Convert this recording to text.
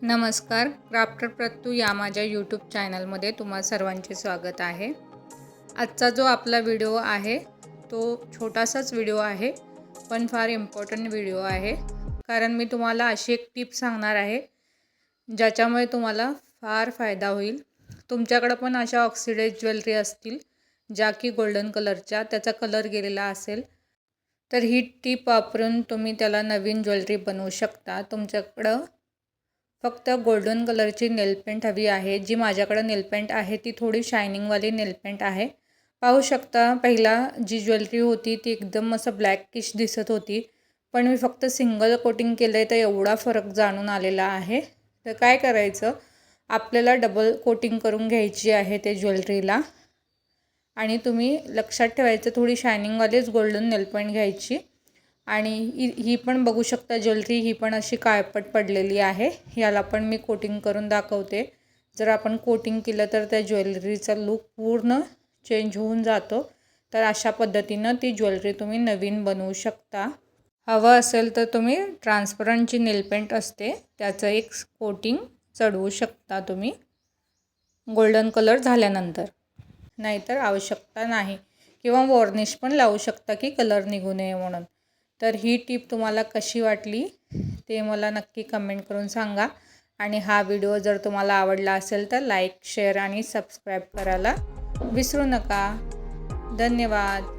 नमस्कार, क्राफ्टर प्रत्यू या माझ्या यूट्यूब चॅनलमध्ये तुम्हा सर्वांचे स्वागत आहे। आजचा जो आपला व्हिडिओ आहे तो छोटासाच व्हिडिओ आहे, पण फार इम्पॉर्टंट व्हिडिओ आहे। कारण मी तुम्हाला अशी एक टिप सांगणार आहे ज्याच्यामुळे तुम्हाला फार फायदा होईल। तुमच्याकडे पण अशा ऑक्सिडाइज ज्वेलरी असतील ज्या की गोल्डन कलरच्या, त्याचा कलर गेलेला असेल, तर ही टिप वापरून तुम्ही त्याला नवीन ज्वेलरी बनवू शकता। तुमच्याकडे फक्त गोल्डन कलरची नेल पेंट हवी आहे। जी माझ्याकडे नेल पेंट आहे ती थोडी शायनिंगवाली नेल पेंट आहे। पाहू शकता, पहिला जी ज्वेलरी होती ती एकदम असं ब्लॅकिश दिसत होती, पण मी फक्त सिंगल कोटिंग केलं तर एवढा फरक जाणून आलेला आहे। तर काय करायचं, आपल्याला डबल कोटिंग करून घ्यायची आहे ते ज्वेलरीला। आणि तुम्ही लक्षात ठेवायचं, थोडी शायनिंगवालीच गोल्डन नेल पेंट घ्यायची। आणि ही पण बघू शकता ज्वेलरी, ही पण अशी काळपट पडलेली आहे। याला पण मी कोटिंग करून दाखवते। जर आपण कोटिंग केलं तर त्या ज्वेलरीचा लुक पूर्ण चेंज होऊन जातो। तर अशा पद्धतीनं ती ज्वेलरी तुम्ही नवीन बनवू शकता। हवं असेल तर तुम्ही ट्रान्सपरंटची नेल पेंट असते त्याचं एक कोटिंग चढवू शकता तुम्ही गोल्डन कलर झाल्यानंतर, नाहीतर आवश्यकता नाही। किंवा वॉर्निश पण लावू शकता की कलर निघू नये म्हणून। तर ही टिप तुम्हाला कशी वाटली ते मला नक्की कमेंट करून सांगा। आणि हा व्हिडिओ जर तुम्हाला आवडला असेल तर लाईक, शेअर आणि सबस्क्राईब करायला विसरू नका। धन्यवाद।